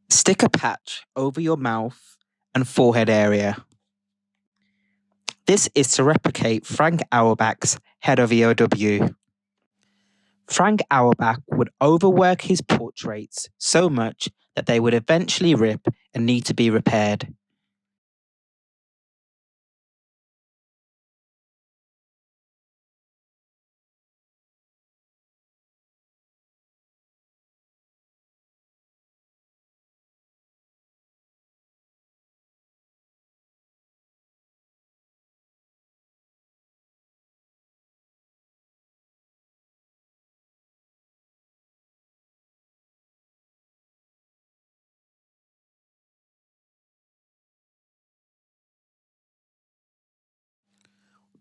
Stick a patch over your mouth and forehead area. This is to replicate Frank Auerbach's head of EOW. Frank Auerbach would overwork his portraits so much that they would eventually rip and need to be repaired.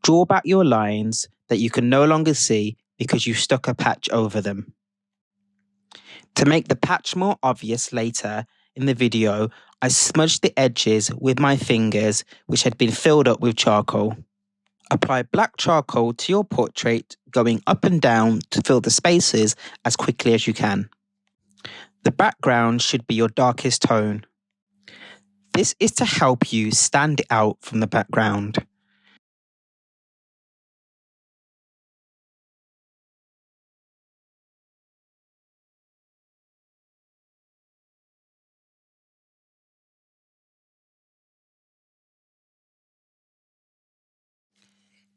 Draw back your lines that you can no longer see because you stuck a patch over them. To make the patch more obvious later in the video, I smudged the edges with my fingers, which had been filled up with charcoal. Apply black charcoal to your portrait, going up and down to fill the spaces as quickly as you can. The background should be your darkest tone. This is to help you stand out from the background.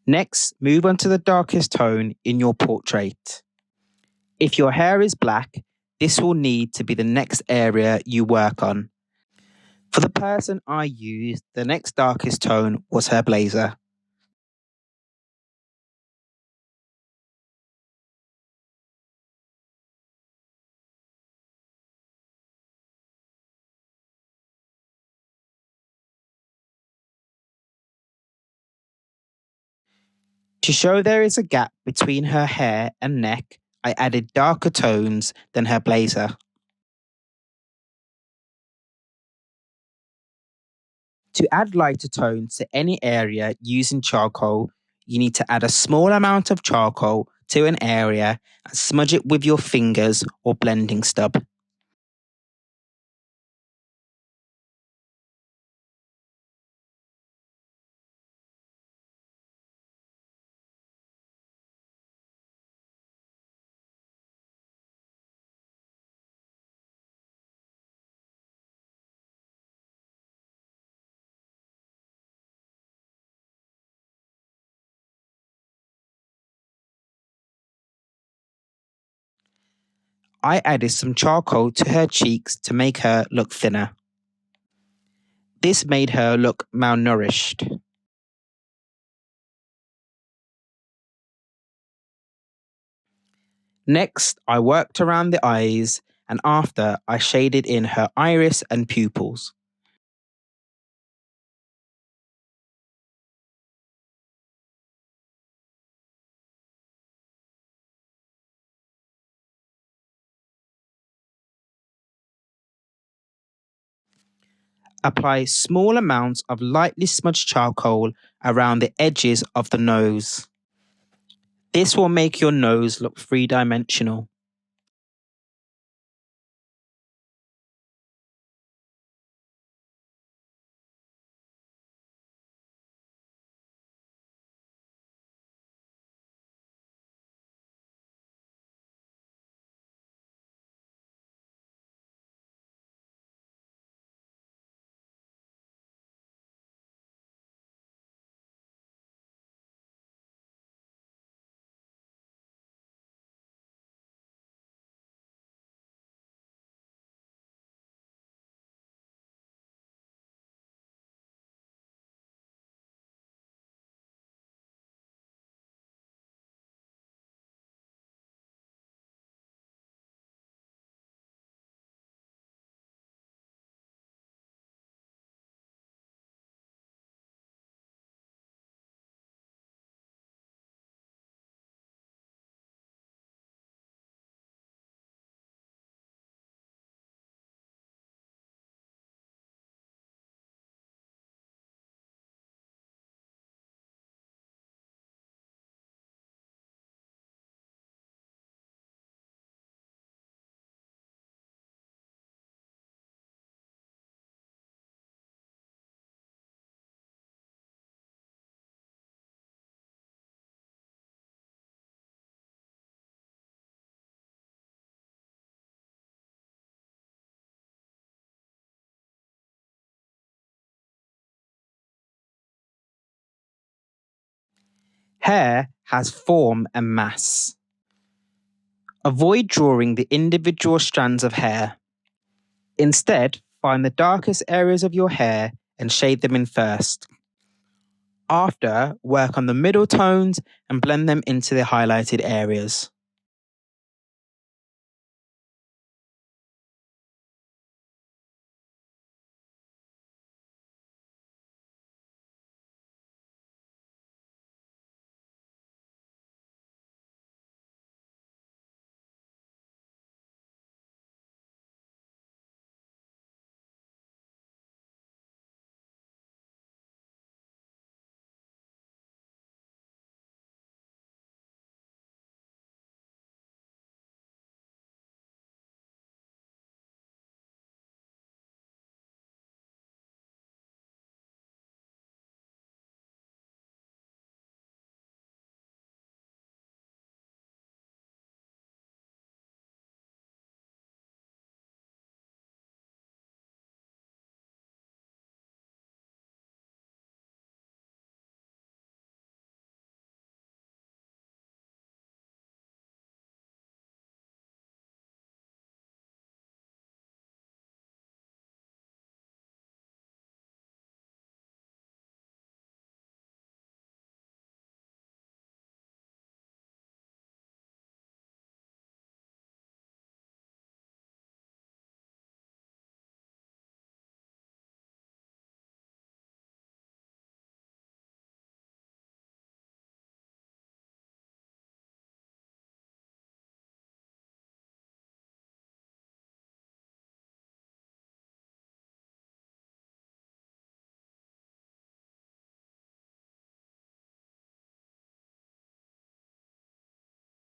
Next, move on to the darkest tone in your portrait. If your hair is black, this will need to be the next area you work on. For the person I used, the next darkest tone was her blazer. To show there is a gap between her hair and neck, I added darker tones than her blazer. To add lighter tones to any area using charcoal, you need to add a small amount of charcoal to an area and smudge it with your fingers or blending stub. I added some charcoal to her cheeks to make her look thinner. This made her look malnourished. Next, I worked around the eyes, and after I shaded in her iris and pupils. Apply small amounts of lightly smudged charcoal around the edges of the nose. This will make your nose look three-dimensional. Hair has form and mass. Avoid drawing the individual strands of hair. Instead, find the darkest areas of your hair and shade them in first. After, work on the middle tones and blend them into the highlighted areas.